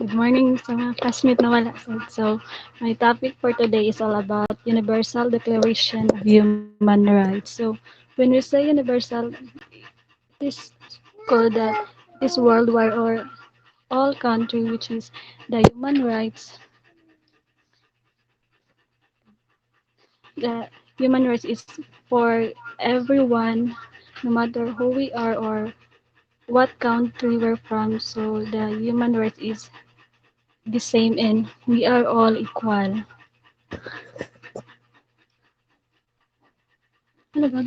Good morning sa mga classmate na wala sad. So, my topic for today is all about Universal Declaration of Human Rights. So, when we say universal, it is called that is worldwide or all country which is the human rights. The human rights is for everyone, no matter who we are or what country we're from. So, the human rights is the same and we are all equal. Ano ba?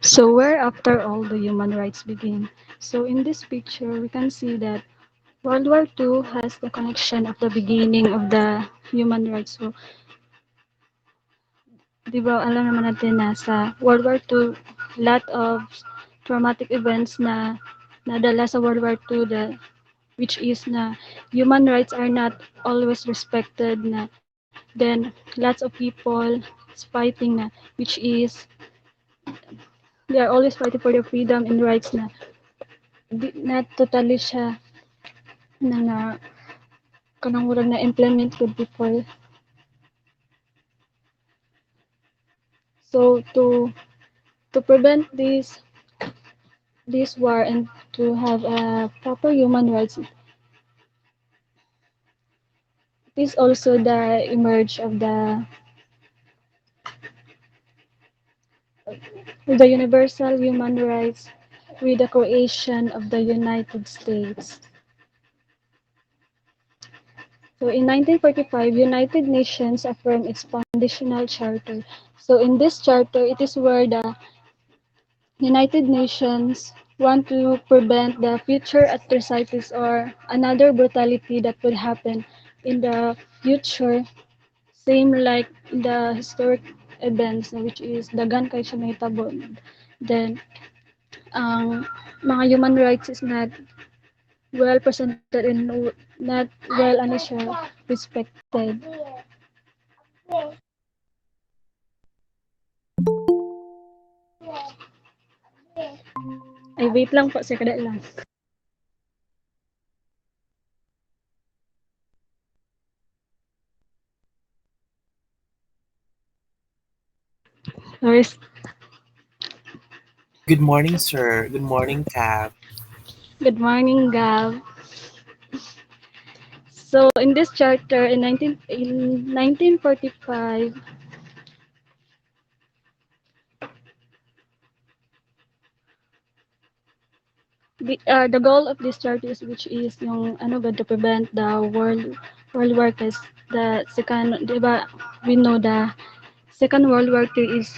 So where after all the human rights begin? So in this picture, we can see that World War II has the connection of the beginning of the human rights. So, di ba alam naman natin na sa World War II, lot of traumatic events na nadala sa World War II which is na human rights are not always respected na then lots of people is fighting na which is they are always fighting for their freedom and rights na not totally siya na nga kanang murag na implement good before. So to prevent this war and to have a proper human rights, it is also the emerge of the universal human rights with the creation of the United States. So in 1945, United Nations affirmed its foundational charter. So in this charter, it is where the United Nations want to prevent the future atrocities or another brutality that would happen in the future, same like the historic events which is dagan kay siya mahitabo. Then ang mga human rights is not well presented and not well ano siya respected. Ay wait lang po sa kada lang. First, Good morning, sir. Good morning, Tab. good morning, Gav. So in this charter in 1945, the goal of this charter is which is yung ano ba to prevent the world war cause the second, 'di ba, we know the Second World War II is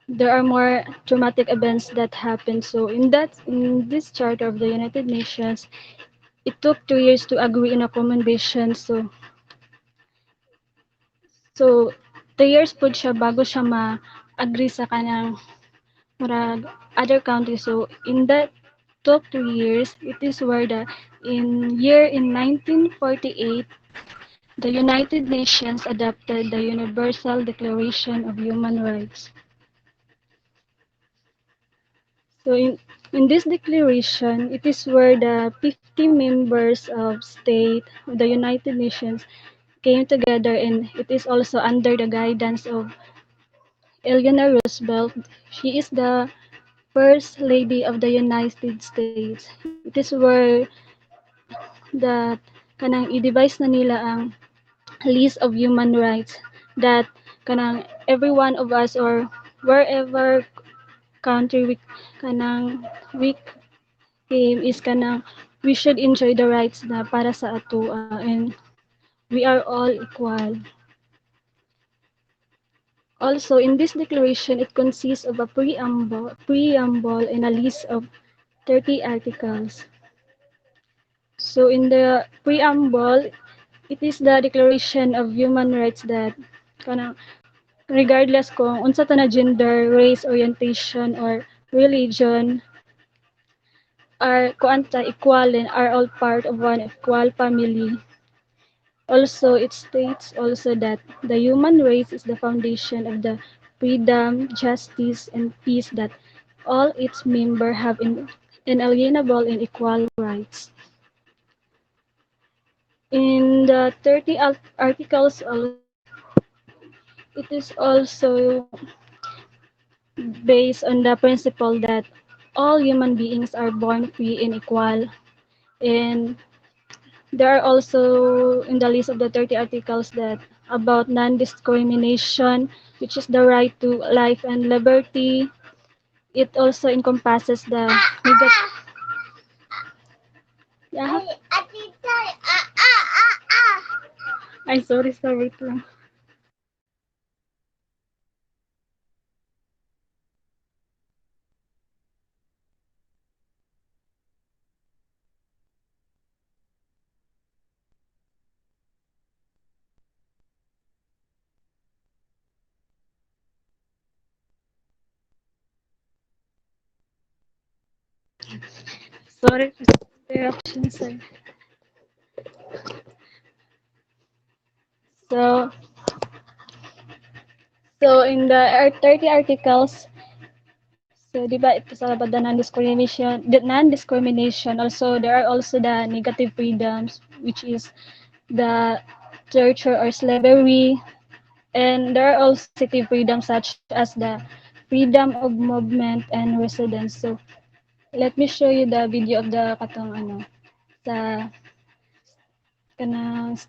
there are more traumatic events that happen. So in this charter of the United Nations, it took 2 years to agree in a commendation. So 2 years pud siya bago siya ma-agree sa kanang murag other countries. So in that took 2 years, it is where in 1948 the United Nations adopted the Universal Declaration of Human Rights. So in this declaration, it is where the 50 members of state of the United Nations came together, and it is also under the guidance of Eleanor Roosevelt. She is the First Lady of the United States. It is where that kanang i-devise na nila ang list of human rights that kanang every one of us or wherever country we came is kanang we should enjoy the rights na para sa ato and we are all equal. Also, in this declaration, it consists of a preamble and a list of 30 articles. So in the preamble, it is the Declaration of Human Rights that kanang regardless kung unsa ta na gender, race, orientation, or religion, are kuanta equal and are all part of one equal family. Also, it states also that the human race is the foundation of the freedom, justice, and peace that all its members have inalienable and equal rights. In the 30 articles also, it is also based on the principle that all human beings are born free and equal. And there are also in the list of the 30 articles that about non-discrimination, which is the right to life and liberty. It also encompasses the yeah. Ay, sorry, wait lang. Sorry for the interruption, sir. So, so in the 30 articles, so di ba ito sa about the non-discrimination, also there are also the negative freedoms, which is the torture or slavery, and there are also positive freedoms such as the freedom of movement and residence. So let me show you the video of the katong ano sa kanang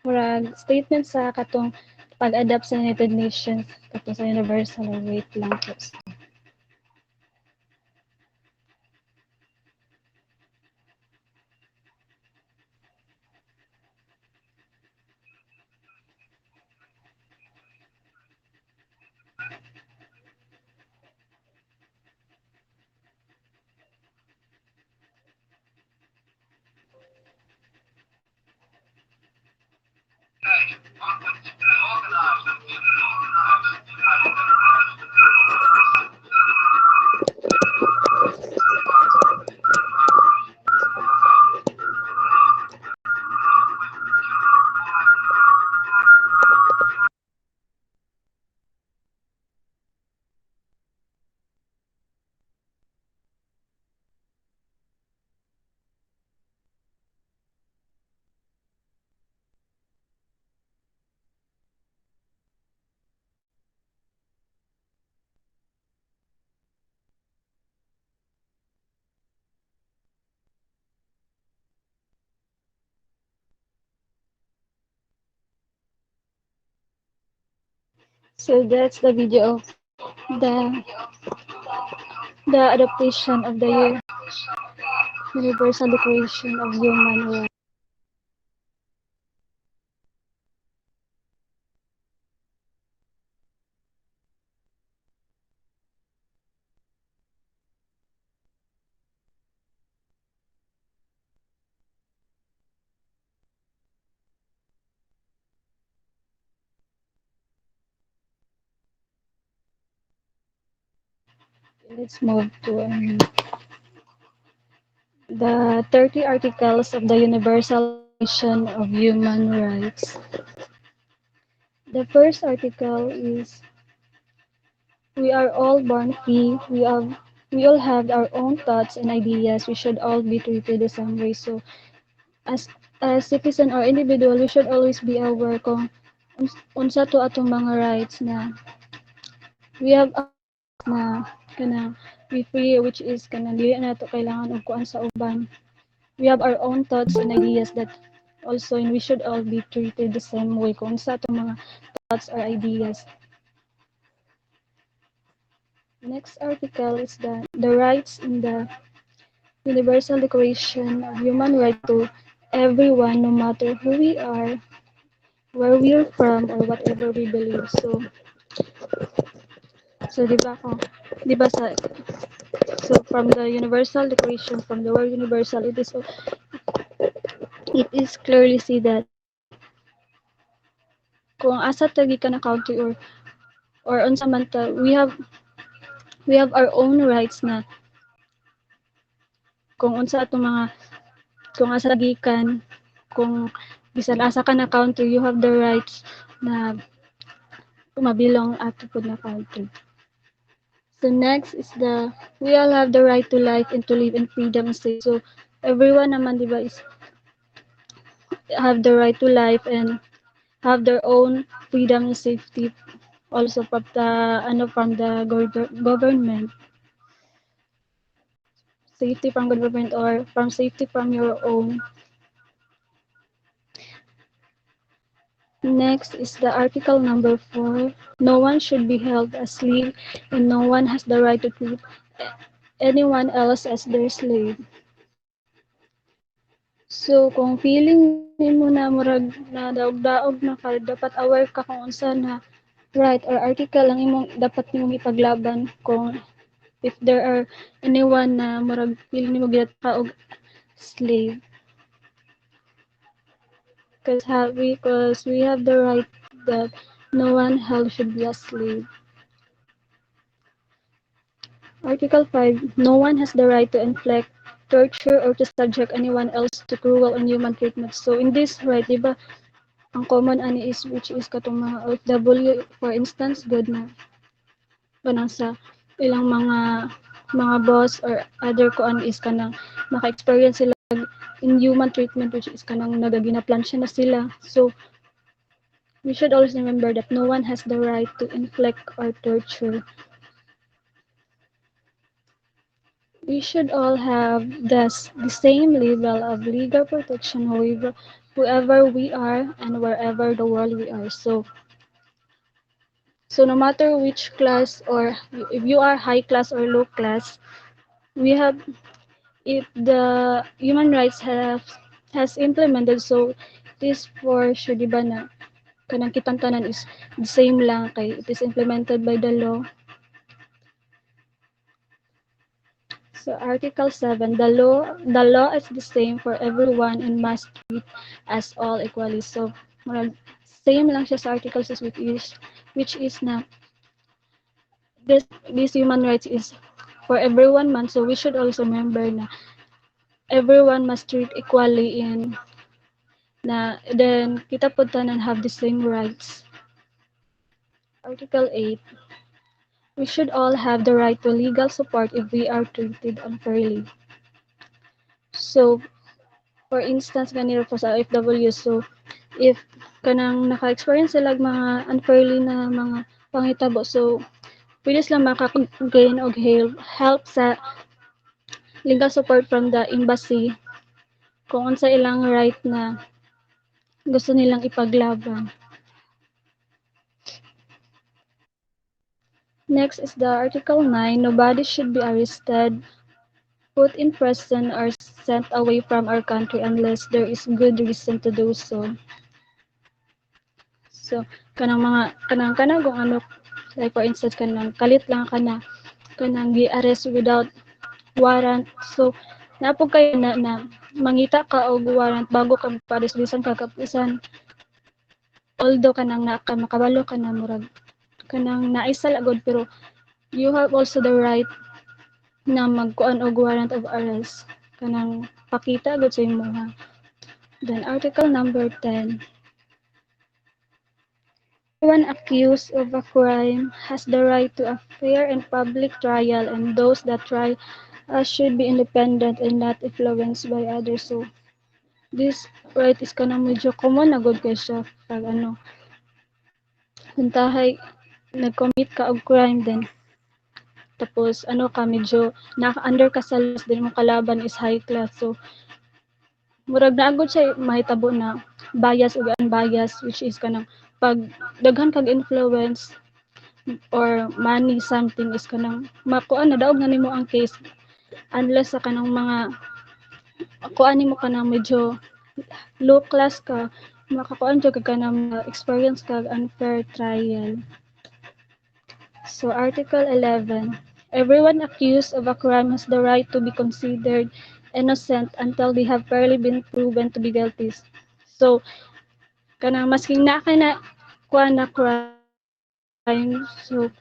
murag statement sa katong pag-adapt sa United Nations katong sa Universal. Wait lang po. So that's the video of the adaptation of the Universal Declaration of Human Rights. Let's move to the 30 articles of the Universal Declaration of Human Rights. The first article is we are all born free. We all have our own thoughts and ideas. We should all be treated the same way. So as a citizen or individual, we should always be aware kung unsa to atong mga rights na we have our rights na kanang be free, which is kanang dili na to kailangan og kuan sa uban. We have our own thoughts and ideas that also and we should all be treated the same way kung sa atong mga thoughts or ideas. Next article is the rights in the Universal Declaration of Human Rights to everyone, no matter who we are, where we are from, or whatever we believe. So di ba kung, di ba sa, so from the Universal Declaration, from the word universal, it is clearly see that kung asa tagi ka na country or unsa man ta, we have our own rights na kung unsa atong mga kung asa gikan, kung bisan asa ka na country, you have the rights na mabilong ato pud na country. So next is the we all have the right to life and to live in freedom and safe. So everyone naman, di ba, is have the right to life and have their own freedom and safety also from the from the government, safety from government or from safety from your own. Next is the article number 4. No one should be held as slave and no one has the right to treat anyone else as their slave. So kung feeling nimo na murag na daog-daog na ka, dapat aware ka kung unsa na right or article ang imong dapat nimong ipaglaban kung if there are anyone na murag feeling nimo gid ka og slave. Cause we have the right that no one held should be a slave. Article 5. No one has the right to inflict torture or to subject anyone else to cruel or inhuman treatment. So in this right, di ba, ang common ani is which is katong mga OFW for instance, good na kanang sa ilang mga boss or other kuan is kanang maka-experience sila inhuman treatment which is kanang nagaginaplansya na sila. So we should always remember that no one has the right to inflict or torture. We should all have the same level of legal protection, however, whoever we are and wherever the world we are. So no matter which class or if you are high class or low class, we have if the human rights have has implemented so this for sure di ba na kanang kitang tanan is the same lang kay it is implemented by the law. So Article 7, the law is the same for everyone and must treat as all equally. So murag same lang siya sa Article 6 which is na this human rights is for everyone man. So we should also remember na everyone must treat equally in na then kita po tanan have the same rights. Article 8, we should all have the right to legal support if we are treated unfairly. So for instance ganito po sa OFW, so if kanang naka-experience sila mga unfairly na mga panghitabo, so pwede sila maka-gain og help sa legal support from the embassy kung unsa ilang right na gusto nilang ipaglaban. Next is the Article 9. Nobody should be arrested, put in prison, or sent away from our country unless there is good reason to do so. So, kanang kung ano, like for instance, kanang kalit lang kanang gi-arrest without warrant. So, napog kayo na mangita ka og warrant bago ka pa-arrest bisan ka kapusan. Although kanang makabalo ka na murag kanang naisal agad pero you have also the right na magkuan og warrant of arrest kanang pakita gud sa imong. Then article number 10. Everyone accused of a crime has the right to a fair and public trial and those that try should be independent and not influenced by others. So this right is kanang medyo common na gud kay siya pag kuntahay nag-commit ka og crime then tapos ka medyo naka-under ka sa laws din mo kalaban is high class. So murag naagod siya mahitabo na bias ug unbias which is kanang pag daghan kag influence or money something is kanang makuan na daog na nimo ang case unless sa kanang mga kuan nimo kanang medyo low class ka makakuan jud ka kanang experience kag unfair trial. So Article 11. Everyone accused of a crime has the right to be considered innocent until they have fairly been proven to be guilty. So kanang masking na kay na kuan na crime, so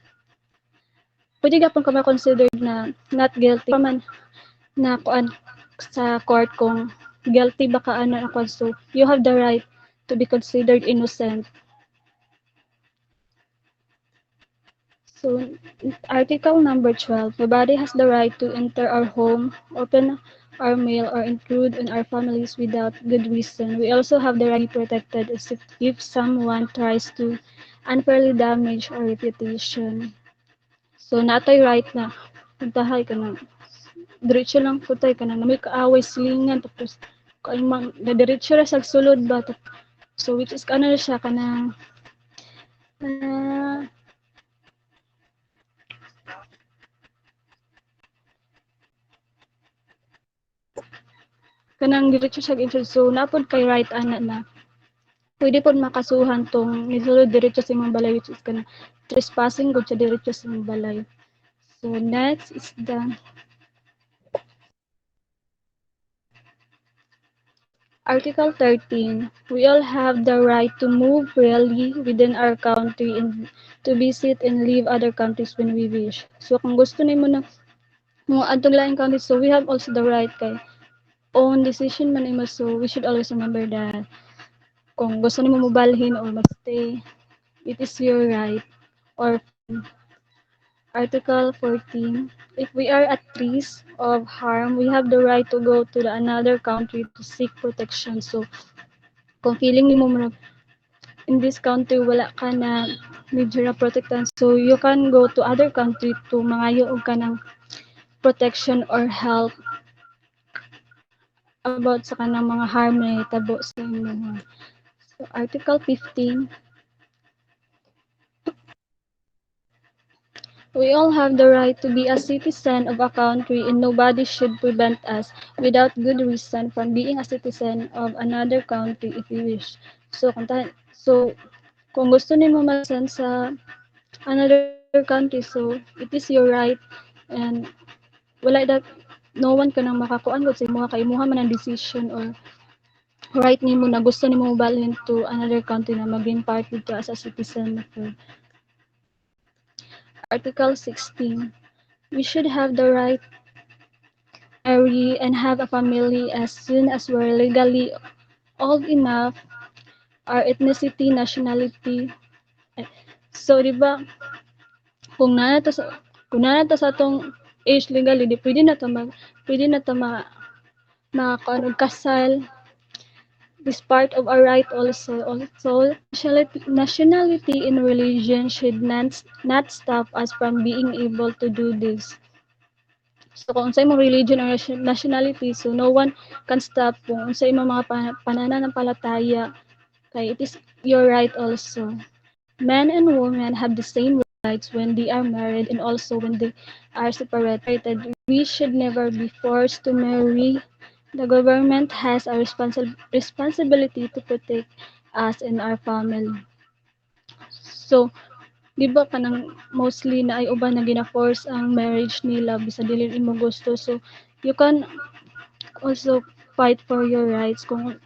pwede gapon ka ma-considered na not guilty pa man na kuan sa court kung guilty ba ka ano so you have the right to be considered innocent. So, Article number 12, nobody has the right to enter our home, open our mail, or intrude on our families without good reason. We also have the right to be protected if someone tries to unfairly damage our reputation. So, natay right na, puntahay ka na, diretso lang putay ka na, may kaaway silingan, tapos, kaimang, na diretso ra sa sulod ba, so which is ano siya, kana, kanang diretso siya intrude. So, napod kay right ana na, pwede pod makasuhan tong nisulod diretso sa imong balay which is kana trespassing gud sa diretso sa imong balay. So next is the Article 13. We all have the right to move freely within our country and to visit and leave other countries when we wish. So kung gusto nimo na mo adtong laing country, so we have also the right kay own decision man nimo, so we should always remember that kung gusto nimo mobalhin or magstay, it is your right. Or Article 14. If we are at risk of harm, we have the right to go to another country to seek protection. So, kung feeling mo mo in this country wala ka na medyo na protectan, so you can go to other country to mangayo og kanang protection or help about sa kanang mga harm na hitabo sa imo. So, Article 15. We all have the right to be a citizen of a country and nobody should prevent us without good reason from being a citizen of another country if we wish. So kung gusto nimo mag-send sa another country, so it is your right and wala that no one ka nang makakuan gud sa imo kay imuha man ang decision or right nimo na gusto nimo mobalhin to another country na maging part dito as a citizen of Article 16. We should have the right marry and have a family as soon as we're legally old enough, our ethnicity, nationality. So, di ba, kung nana to sa kung nana to sa atong age legally, di pwede na to makakuan og kasal. This part of our right also. Also, nationality in religion should not stop us from being able to do this. So kung unsay imong religion or nationality, so no one can stop kung unsay imong mga pananampalataya kay it is your right also. Men and women have the same rights when they are married and also when they are separated. We should never be forced to marry. The government has a responsibility to protect us and our family. So, di ba kanang mostly na ay uban na gina-force ang marriage nila bisa dili imo gusto. So, you can also fight for your rights kung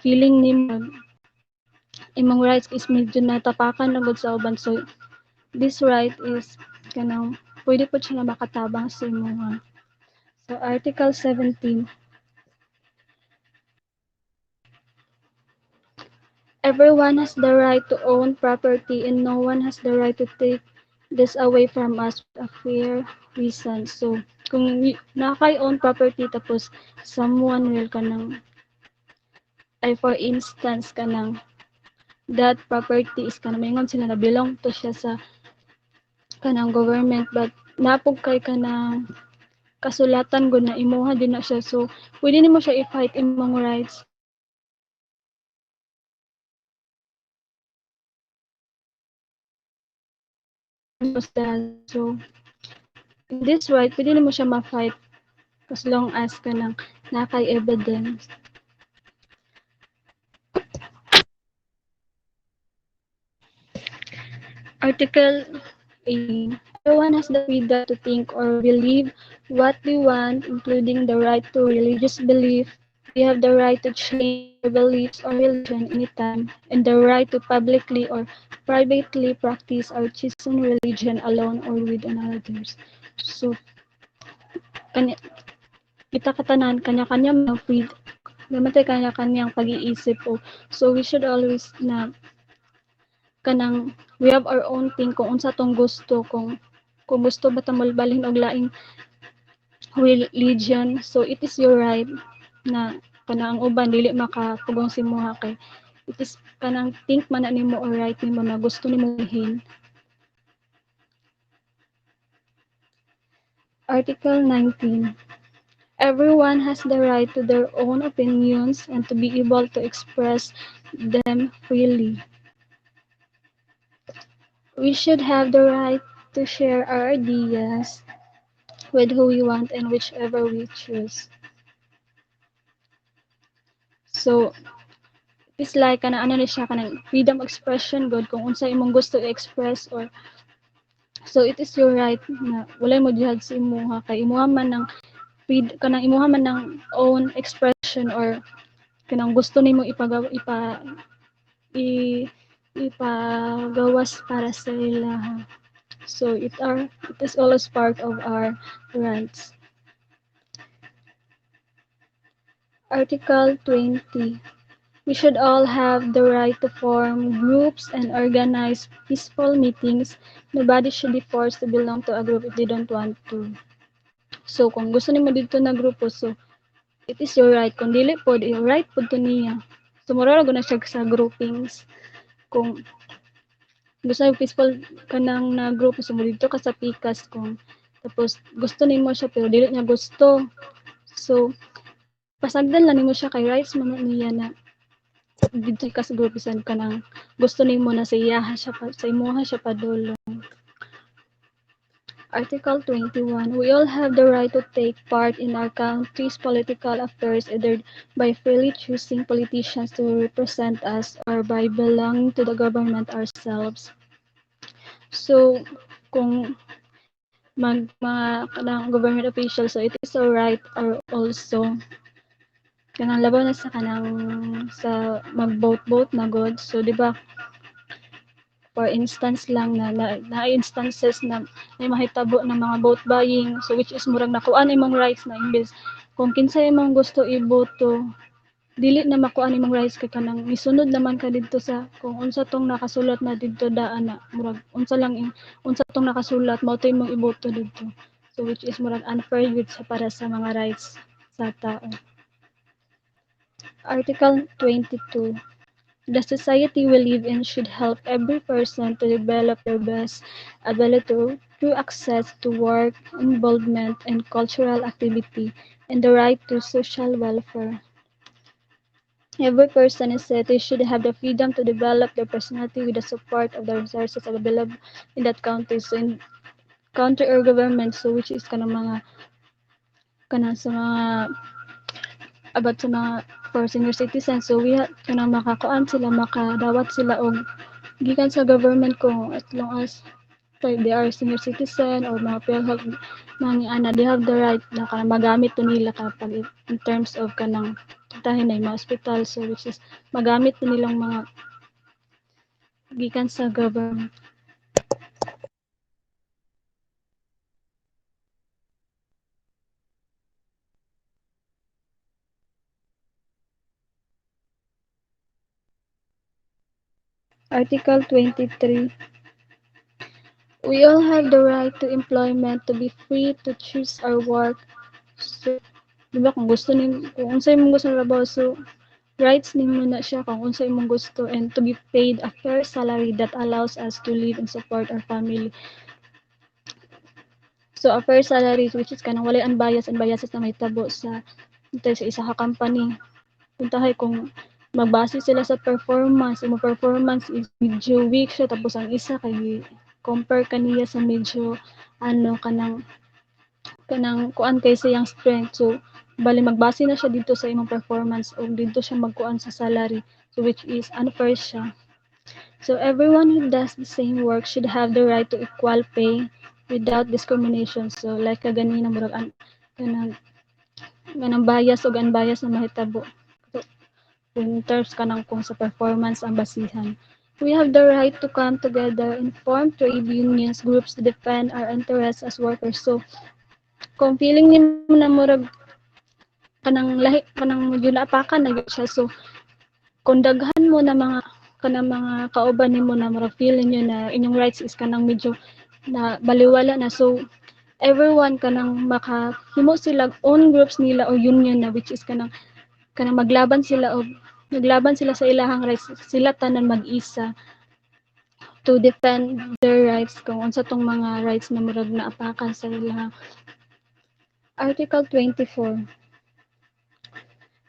feeling nimo imong rights is medyo natapakan na gud sa uban. So, this right is kanang pwede po siya na makatabang sa imo. So, Article 17. Everyone has the right to own property and no one has the right to take this away from us with a fair reason. So, kung nakaka-own property tapos someone will kanang ay for instance kanang that property is kanang maingon sila na belong to siya sa kanang government but napog kay kanang kasulatan gud na imuha din na siya, so pwede nimo siya i-fight imong rights against that. So in this right pwede nimo siya ma-fight as long as kanang nakay evidence. Article 18. Everyone has the freedom to think or believe what they want, including the right to religious belief. We have the right to change our beliefs or religion anytime, and the right to publicly or privately practice our chosen religion alone or with others. So, kanya, kita katanan, kanya-kanya mga freedom. namatay kanya-kanyang pag-iisip po. So we should always na kanang we have our own thing kung unsa tong gusto kung gusto ba ta molbalhin og laing religion, so it is your right na kanang ang uban dili makapugong simuha kay it is kanang think man na nimo or right nimo na gusto nimo bilhin. Article 19. Everyone has the right to their own opinions and to be able to express them freely. We should have the right to share our ideas with who we want and whichever we choose. So, it's like kana ano ni siya kanang freedom of expression god kung unsa imong gusto i-express or so it is your right na walay mo judge sa imuha kay imuha man ng kanang imuha man ng own expression or kanang gusto nimo i, ipagawas para sa ila. So it is always part of our rights. Article 20. We should all have the right to form groups and organize peaceful meetings. Nobody should be forced to belong to a group if they don't want to. So, kung gusto nimo dito na grupo, so, it is your right. Kung dili po, your right po to niya. So, mura na siya sa groupings. Kung gusto mo peaceful ka nang na grupo, so, mo dito ka sa pikas kung tapos gusto nimo siya pero dili niya gusto. So, pasagdan lang nimo siya kay rights mo niya na dito ka sa group bisan ka nang gusto nimo na sa iyaha siya sa imuha siya padulong. Article 21. We all have the right to take part in our country's political affairs either by freely choosing politicians to represent us or by belonging to the government ourselves. So, kung mga kanang government officials, so it is our right or also kanang labaw na sa kanang sa mag-vote na god. So, di ba, for instance lang na instances na may mahitabo ng mga vote buying so which is murag nakuan imong rights na imbes kung kinsa imong gusto iboto dili na makuan imong rights kay kanang misunod naman ka didto sa kung unsa tong nakasulat na didto daan na murag unsa tong nakasulat mao to imong iboto didto so which is murag unfair gid sa para sa mga rights sa tao. Article 22. The society we live in should help every person to develop their best ability through access to work, involvement, and cultural activity, and the right to social welfare. Every person in society should have the freedom to develop their personality with the support of the resources available in that country. So in country or government, so which is kanang sa mga about sa mga for senior citizens. So we kanang makakuan sila, makadawat sila og gikan sa government kung as long as like they are senior citizen or mga PhilHealth nang ana they have the right na kanang magamit to nila kapag in terms of kanang tahin na mga hospital so which is magamit to nilang mga gikan sa government. Article 23. We all have the right to employment to be free to choose our work. So, di ba kung gusto kung unsa imong gusto trabaho so rights nimo na siya kung unsa imong gusto and to be paid a fair salary that allows us to live and support our family. So a fair salary which is kanang walay unbiased na mahitabo sa isa ka company. Puntahay kung magbase sila sa performance, imong performance is medyo weak siya tapos ang isa kay compare kaniya sa medyo ano kanang kuan kay siyang strength. So bali magbase na siya dito sa imong performance o dito siya magkuan sa salary so which is unfair siya. So everyone who does the same work should have the right to equal pay without discrimination. So like kaganina murag kanang kanang bias o unbiased na mahitabo. So, in terms kanang kung sa performance ang basihan. We have the right to come together and form trade unions groups to defend our interests as workers. So kung feeling nimo na murag kanang lahi kanang medyo naapakan na gyud siya. So kung daghan mo na mga kanang mga kauban nimo na mura feel ninyo na inyong rights is kanang medyo na baliwala na, so everyone kanang makahimo sila own groups nila o union na which is kanang maglaban sila sa ilahang rights, sila tanan mag-isa to defend their rights kung unsa tong mga rights na murag naapakan sa ilahang Article 24.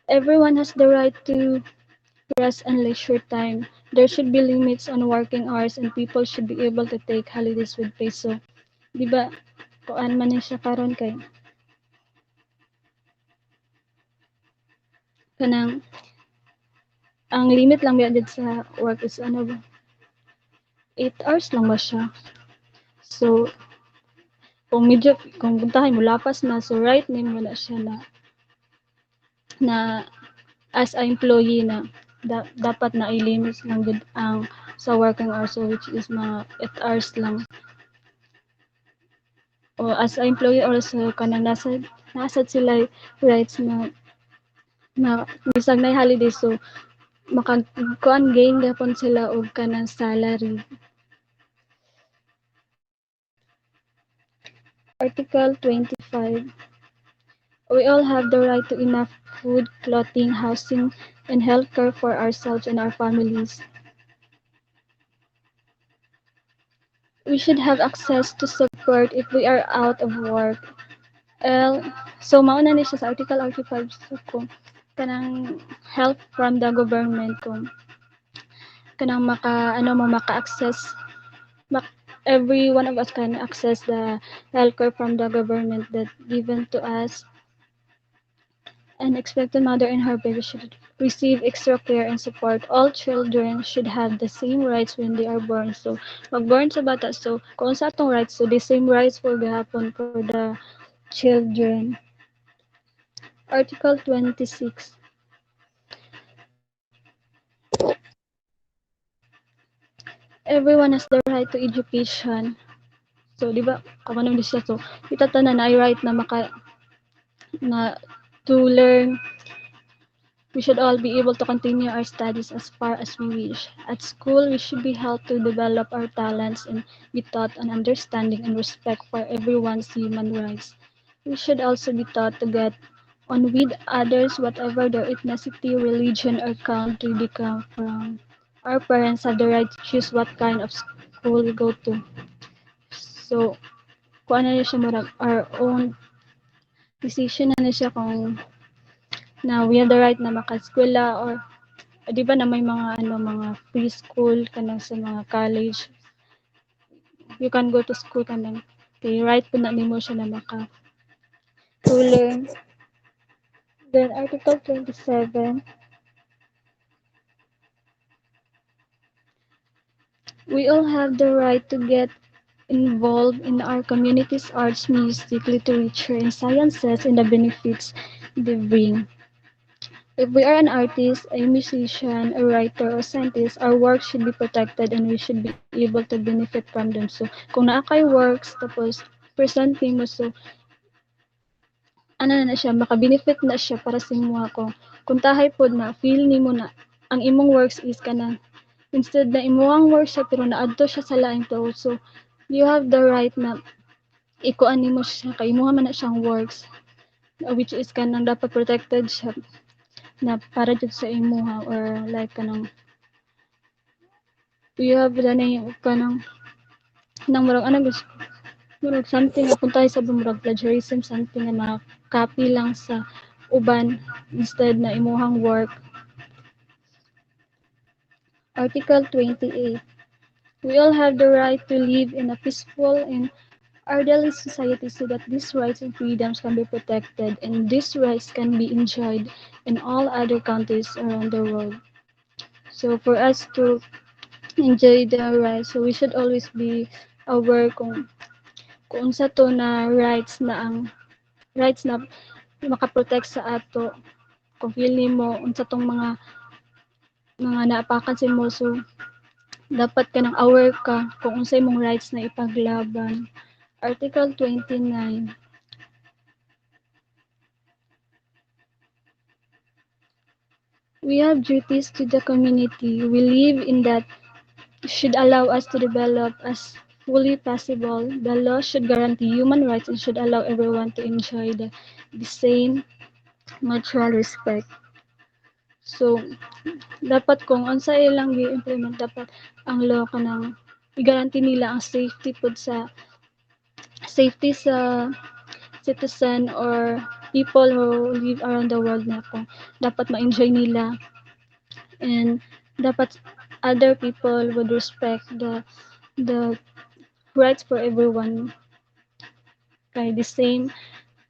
Everyone has the right to rest and leisure time. There should be limits on working hours and people should be able to take holidays with pay. So, di ba, kuan man ni siya karon kay kanang ang limit lang biya sa work is ano ba, 8 hours lang ba siya. So, kung buntahan mo lapas na, so right name mo na siya na as a employee na dapat na i-limit lang gud ang sa working hours, so which is mga 8 hours lang. O as a employee also kanang nasad sila rights na bisag na holiday, so makakuan gain gapon sila og kanang salary. Article 25. We all have the right to enough food, clothing, housing, and health care for ourselves and our families. We should have access to support if we are out of work. L, so mauna ni siya sa Article 5, so kung kanang help from the government, kung kanang maka-access, every one of us can access the healthcare from the government that given to us. An expectant mother and her baby should receive extra care and support. All children should have the same rights when they are born. So, pag-born sa bata, so kung sa atong rights, so the same rights for gahapon for the children. Article 26. Everyone has the right to education. So, di ba, kung ano siya, so, itatanan na ay right na to learn. We should all be able to continue our studies as far as we wish. At school, we should be helped to develop our talents and be taught an understanding and respect for everyone's human rights. We should also be taught to get on with others, whatever their ethnicity, religion, or country they come from. Our parents have the right to choose what kind of school we go to. So, kung ano na siya murag, our own decision na siya kung na we have the right na maka-eskwela or di ba na may mga mga preschool kanang sa mga college, you can go to school kanang kay right po na nimo siya na to learn. Then Article 27, we all have the right to get involved in our community's arts, music, literature, and sciences and the benefits they bring. If we are an artist, a musician, a writer, or scientist, our work should be protected and we should be able to benefit from them. So, kung naa kay works, tapos presenting mo, so, ano na siya, maka-benefit na siya para sa imo kung tahay pod na feel nimo na ang imong works is kanang instead na imuhang works siya pero naadto siya sa laing tao, so you have the right na ikuan nimo siya kay imuha man na siyang works, which is kanang dapat protected siya na para jud sa imuha, or like kanang you have the name kanang nang murag ano gusto murag something na kung tayo sa murag plagiarism, something na copy lang sa uban instead na imuhang work. Article 28. We all have the right to live in a peaceful and orderly society so that these rights and freedoms can be protected and these rights can be enjoyed in all other countries around the world. So for us to enjoy the rights, so we should always be aware kung sa to na rights na ang rights na makaprotect sa ato, kung feel nimo unsa tong mga naapakan sa imo, so dapat ka nang aware ka kung unsay mong rights na ipaglaban. Article 29. We have duties to the community we live in that should allow us to develop as fully possible. The law should guarantee human rights and should allow everyone to enjoy the same mutual respect. So, dapat kung unsa ilang gi-implement dapat ang law kanang i-guarantee nila ang safety sa citizen or people who live around the world na kung dapat ma-enjoy nila and dapat other people would respect the rights for everyone kay the same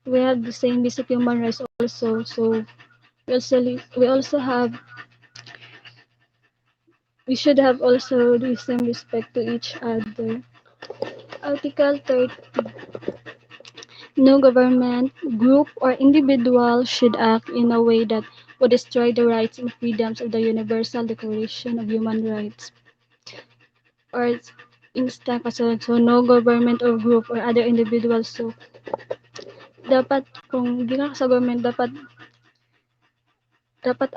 we have the same basic human rights also so we also have we should have also the same respect to each other. Article 30. No government, group, or individual should act in a way that would destroy the rights and freedoms of the Universal Declaration of Human Rights. Or insta kasunod, so no government or group or other individuals. So, dapat kung di ka sa government, dapat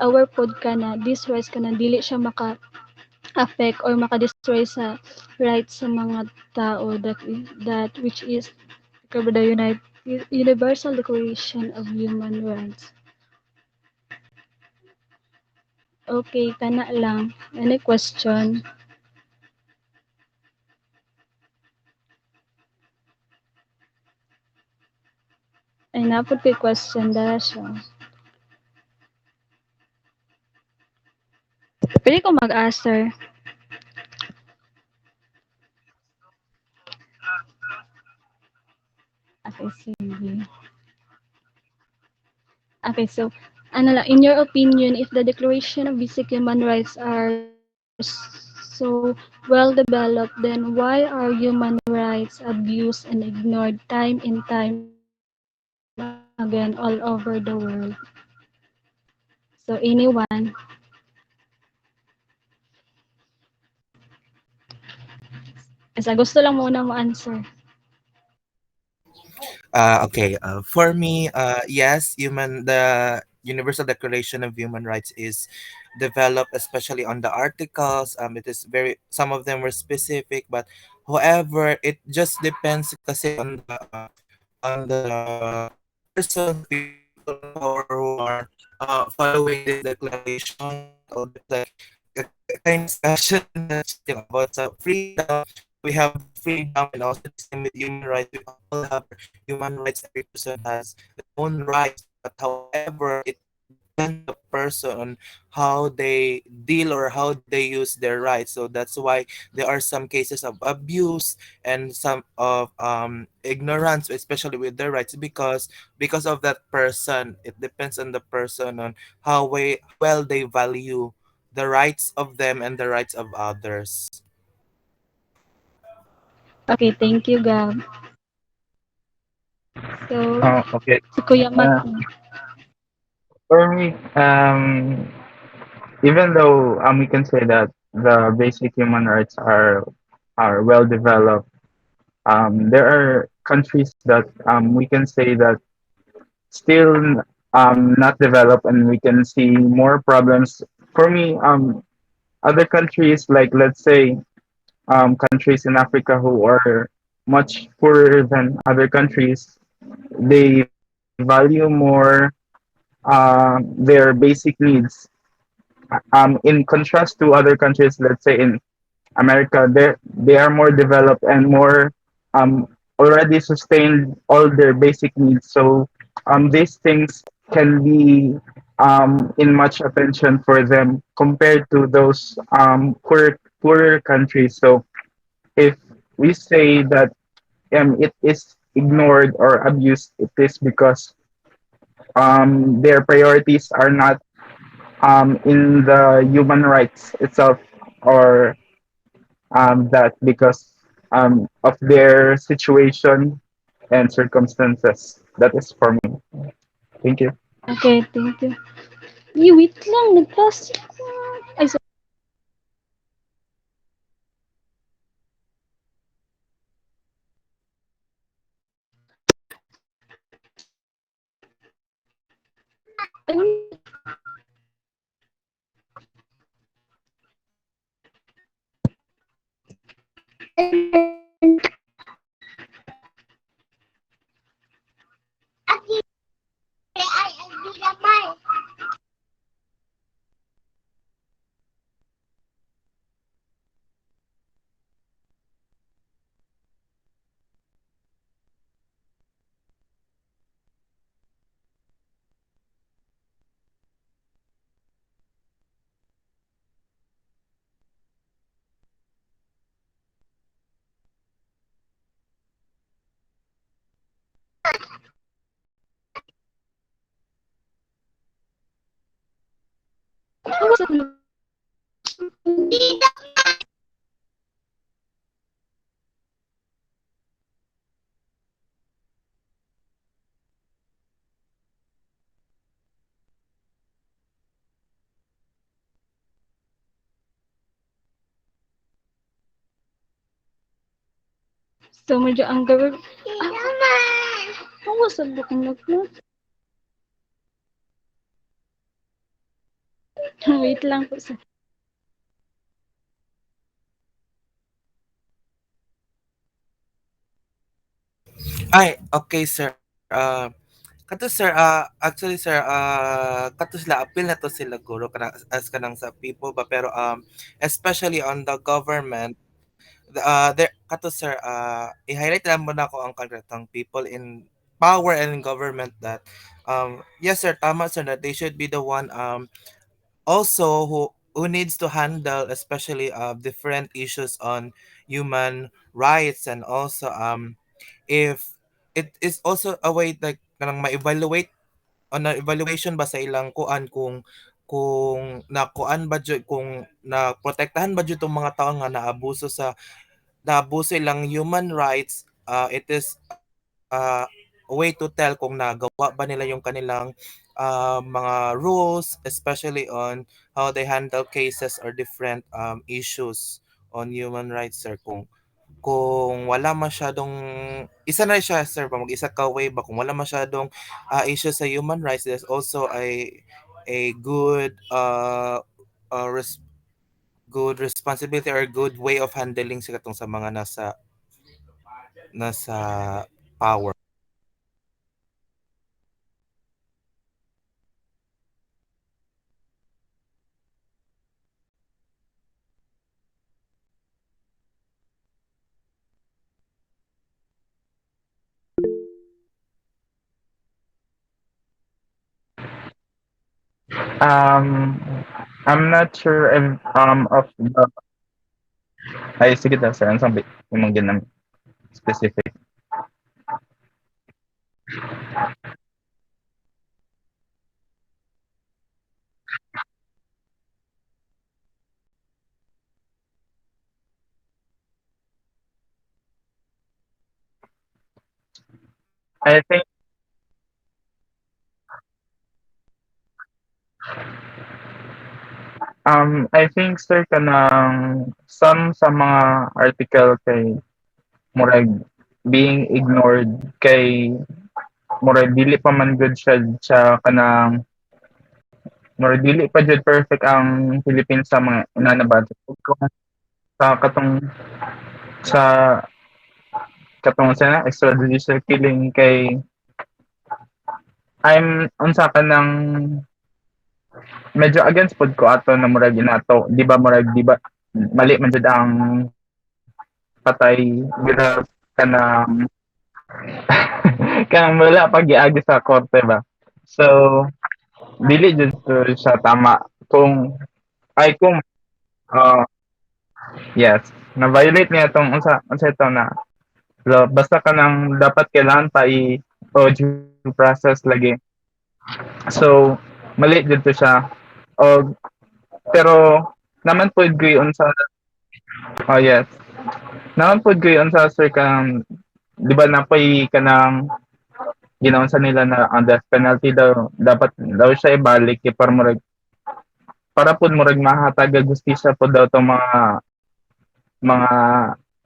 aware pod ka na these rights ka na dili siya maka-affect or maka-destroy sa rights sa mga tao that which is covered the Universal Declaration of Human Rights. Okay, kana lang. Any question? Ay, napod kay question dara siya. Pwede ko mag-answer. Okay, sige. Okay, so, ano lang, in your opinion, if the Declaration of Basic Human Rights are so well developed, then why are human rights abused and ignored time and time again all over the world? So, anyone, basta gusto lang muna mo answer. Okay. For me, yes, the Universal Declaration of Human Rights is developed, especially on the articles. It is very some of them were specific, but however, it just depends kasi on the persons, the people in power who are following this declaration. All this like a kind of discussion that's about freedom. We have the freedom, and also the same with human rights. We all have human rights. Every person has their own rights, but however, it depends on the person on how they deal or how they use their rights. So that's why there are some cases of abuse and some of ignorance, especially with their rights, because of that person. It depends on the person on how well they value the rights of them and the rights of others. Okay, thank you, Gab. So, Okay. si Kuya Uh, Maki. for me, even though we can say that the basic human rights are well developed, there are countries that we can say that still not developed, and we can see more problems. For me, other countries like let's say countries in Africa who are much poorer than other countries, they value more their basic needs. In contrast to other countries, let's say in America, they are more developed and more already sustained all their basic needs. So these things can be in much attention for them compared to those poorer countries. So if we say that it is ignored or abused, it is because their priorities are not in the human rights itself, or that because of their situation and circumstances. That is for me. Thank you. Okay, thank you. Wait lang, nag-plastic ko. Ay, ayun. So medyo ang government was looking like that. Wait lang po sa Ay, okay, sir. Kato sir, actually sir, kato sila appeal na to sila guro kana as kanang sa people ba pero especially on the government there kato sir i-highlight lang muna ko ang kanang people in power and in government that yes sir tama sir that they should be the one also who needs to handle especially different issues on human rights and also if it is also a way like kanang ma-evaluate on na evaluation ba sa ilang kuan kung nakuan ba jud kung naprotektahan ba jud tong mga tao nga naabuso ilang human rights it is a way to tell kung nagawa ba nila yung kanilang mga rules especially on how they handle cases or different issues on human rights sir kung wala masyadong isa na siya sir pa mag-isa ka way ba kung wala masyadong issue sa human rights there's also a good good responsibility or good way of handling sa katong sa mga nasa power. Um, I'm not sure if of the ay sige daw sir, ang sabi yung mga ginam specific. I think I think sir kanang some sa mga article kay murag being ignored kay murag dili pa man good siya kanang murag dili pa jud perfect ang Philippines sa mga inana ba kung sa sa katong sa extrajudicial killing kay I'm unsa ka ng medyo against pod ko ato na murag inato di ba murag di ba mali man jud ang patay without kanang kang wala pag giagi sa korte ba so dili jud to siya tama kung ay kung uh, yes na violate niya tong unsa ito na so, basta ka nang dapat kailangan pa o due process lagi so mali jud to siya o pero naman po agree on sa oh yes naman po agree on sa sir kang di ba napay kanang ginaon sa nila na ang death penalty daw dapat daw siya ibalik para murag para pud murag mahatag og justisya po daw tong mga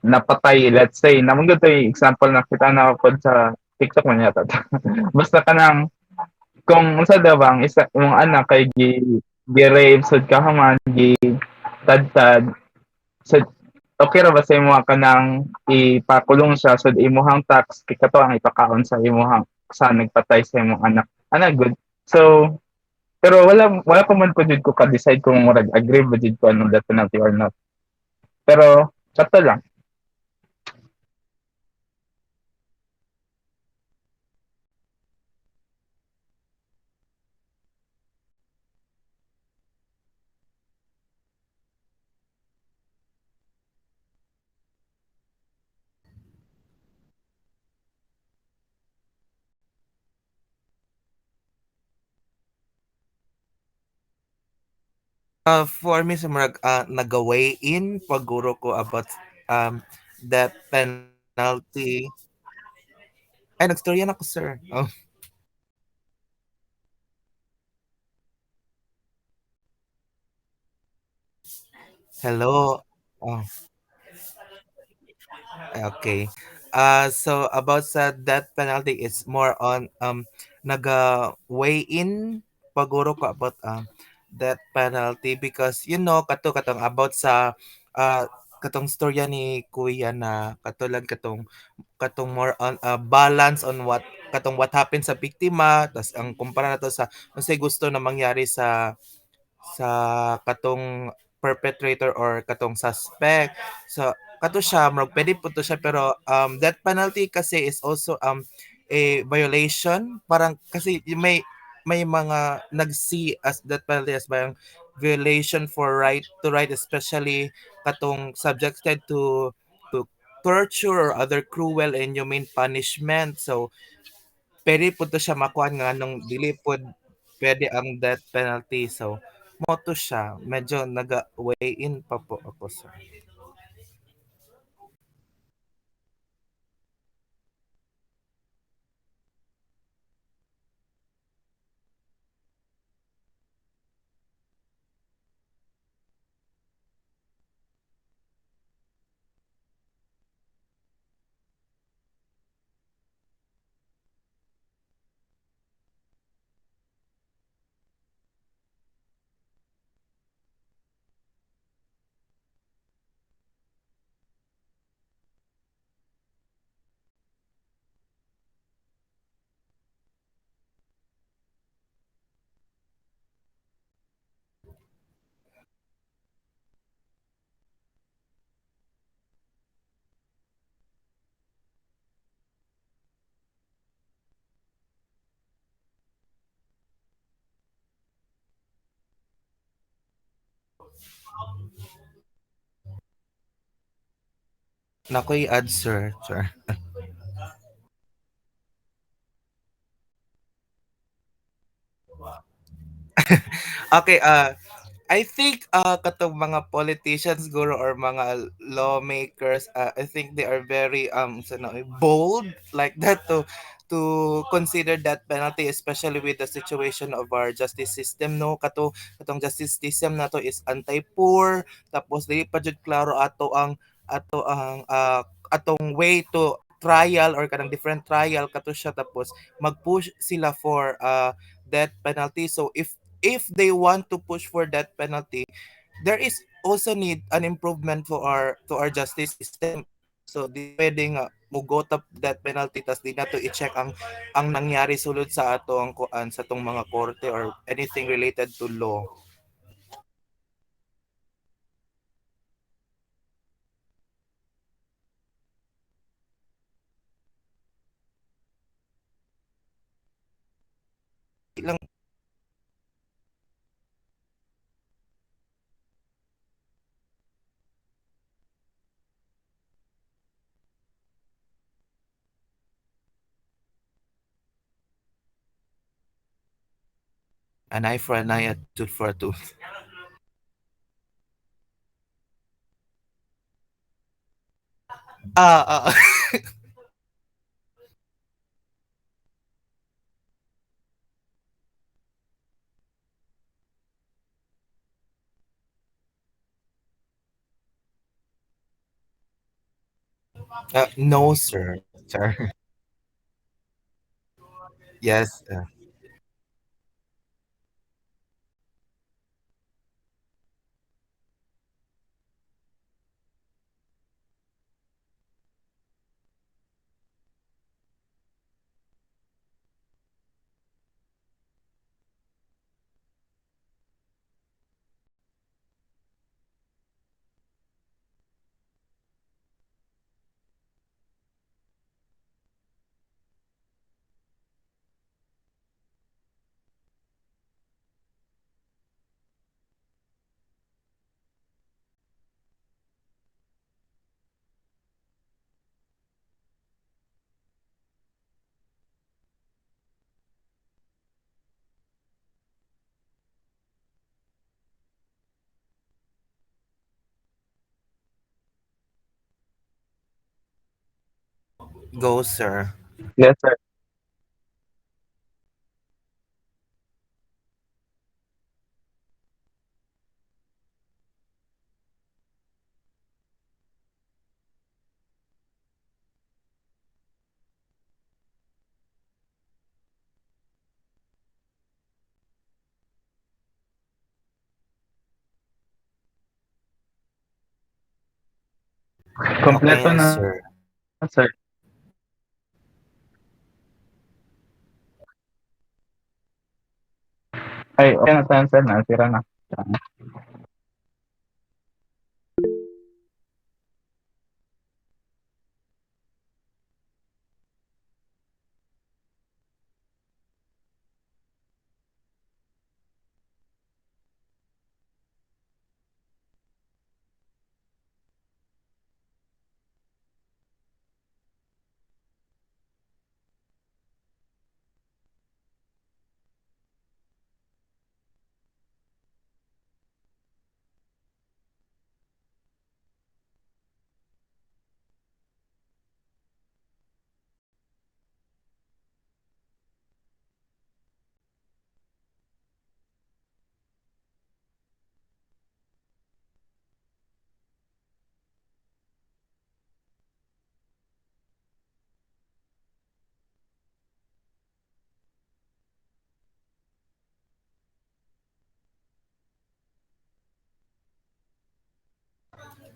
napatay let's say namang to example na kita na pod sa TikTok man yata basta kanang kung unsa daw bang isa yung anak kay gi rape sad ka man gi tad sad okay ra ba sa imo kanang ipakulong siya so imuhang tax pikato ang ipakaon sa imuhang sa nagpatay sa imong anak good so pero wala pa man ko jud ko ka-decide kung murag agree ba jud ko anong death penalty or not pero sakto lang. For me sa murag nagaway in paguro ko about that penalty. Ay nagstorya na ko sir. Oh, hello. Oh, okay. So about sa death penalty, it's more on naga weigh in paguro ko about death penalty because you know katong about sa katong storya ni Kuya na katulad katong more on balance on what happened sa biktima tas ang kumpara nato sa unsay gusto na mangyari sa katong perpetrator or katong suspect. So kato siya murag pwede po to siya pero death penalty kasi is also a violation parang kasi may mga nag-see as death penalty as parang violation for right to right especially katong subjected to torture or other cruel and inhumane punishment. So pwede po to siya makuha nga nung dili po pwede ang death penalty. So mo to siya medyo naga-weigh in pa po ako sir. Nakoy add sir. Okay, I think katong mga politicians guro or mga lawmakers I think they are very bold like that to consider that penalty especially with the situation of our justice system no katong justice system nato is anti-poor tapos dili pa jud klaro atong way to trial or kanang different trial kato siya tapos mag-push sila for death penalty. So if they want to push for that penalty, there is also need an improvement for our to our justice system. So di pwedeng mugot up that penalty tas di na to i-check ang nangyari sulod sa atong kuan sa tong mga korte or anything related to law. Lang an eye for an eye, a tooth for a tooth. Ah, no sir. Sir. Yes. Go, sir. Yes, sir. Okay Kompleto na, na, sir. sir. Ay, okay na sir, sir. Nasira na.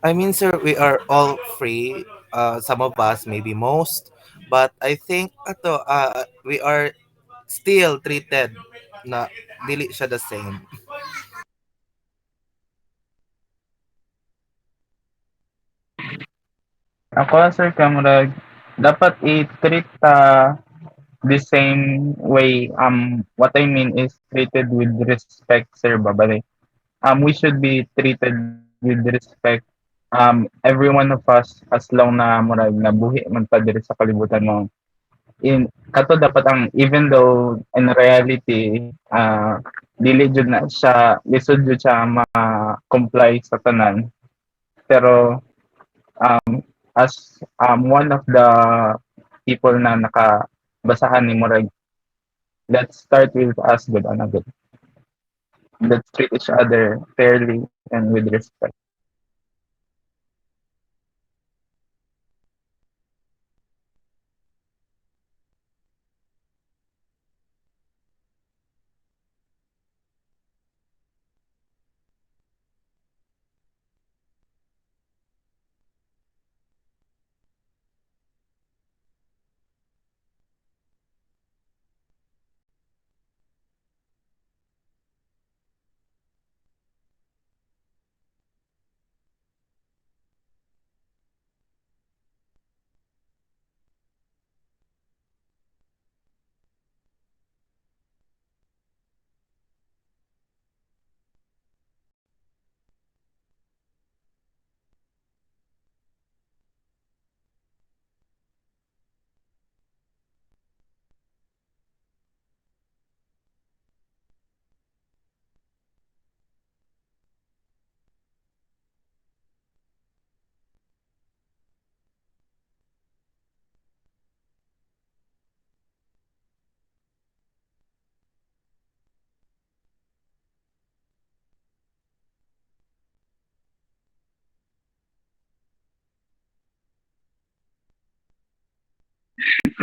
I mean, sir, we are all free. Some of us, maybe most, but I think we are still treated na dili siya the same. Ako, sir, kamurag, dapat i-treat the same way. What I mean is treated with respect, sir, babali. We should be treated with respect. Every one of us, as long na murag nabuhi man pa diri sa kalibutan mo, kato dapat ang, even though in reality, dili jud na siya, lisod jud siya ma-comply sa tanan, pero as one of the people na nakabasahan ni murag, let's start with us good ana good. Let's treat each other fairly and with respect.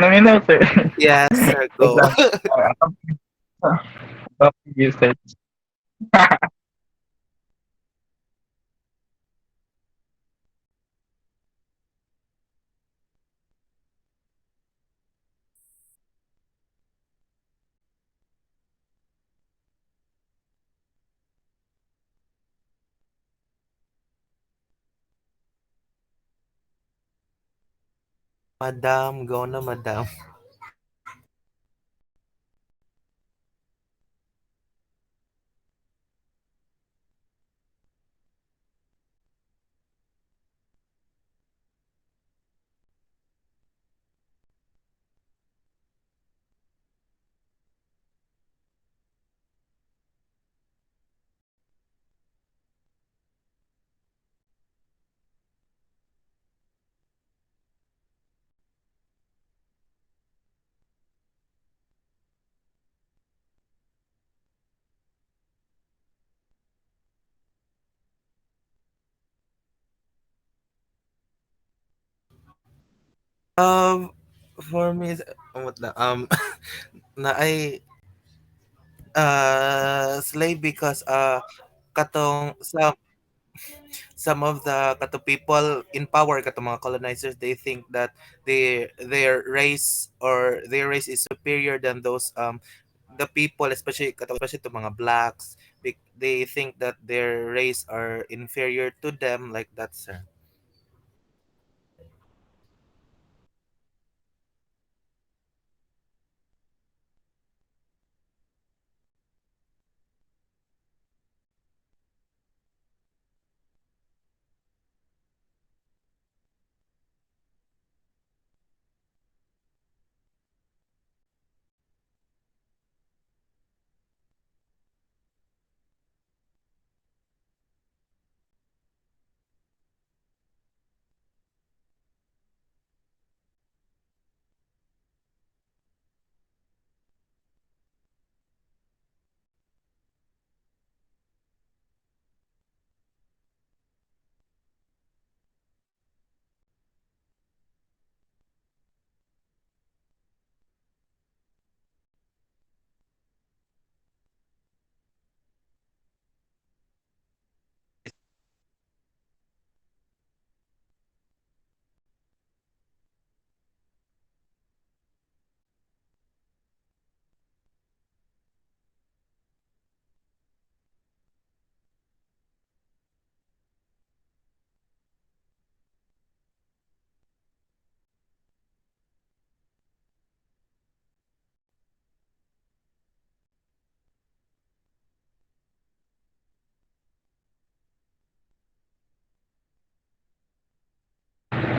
Nominaw, sir. Yes, sir, Wait go. lang. Top usage. Madam, go na, madam. Um, for me, what na, na ay slave because katong some of the kato people in power kato mga colonizers, they think that their race or their race is superior than those the people, especially to mga blacks. They think that their race are inferior to them, like that, sir.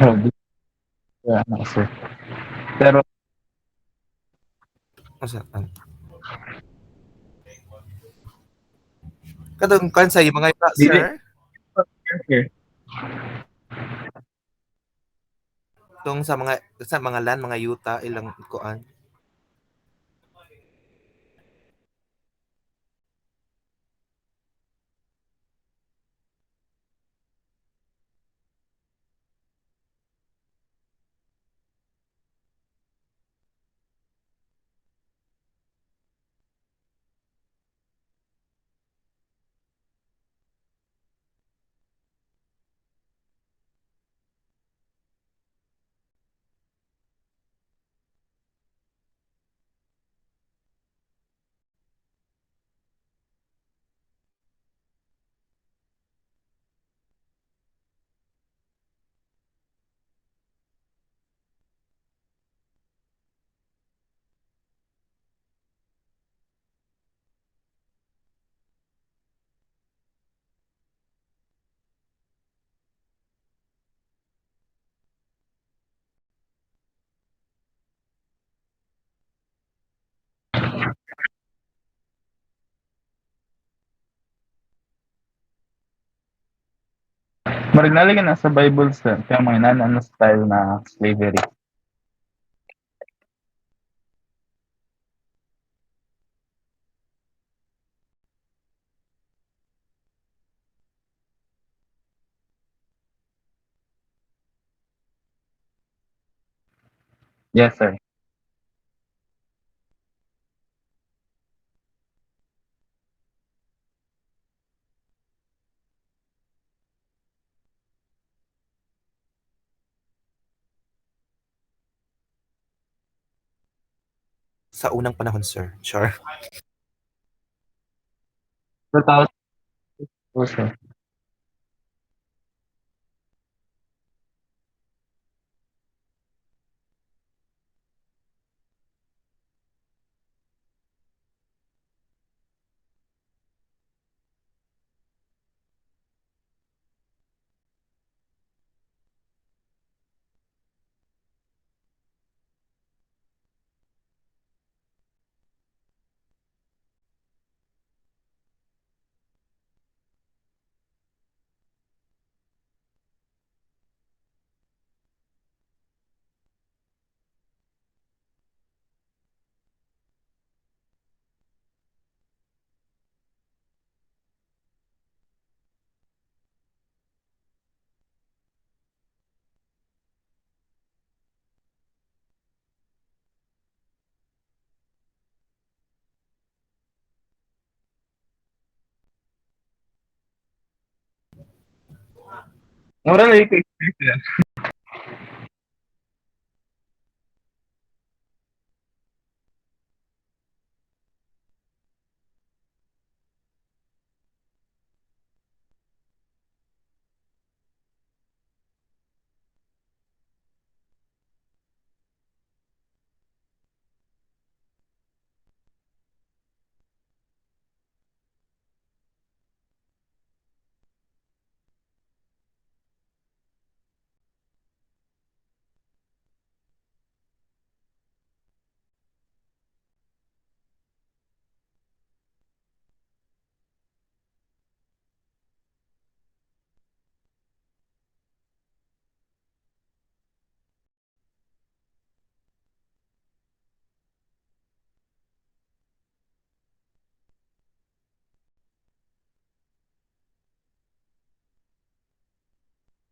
Oh, yeah, no, sir. Pero Asa, katong kan sa mga iba, dili sir, here. tong sa mga land, mga yuta ilang kuan. Murag naligyan na sa Bible sir, kaya mga inana style na slavery. Yes, sir. Sa unang panahon, sir. Sure. 2000 sir. Mura na yung experience.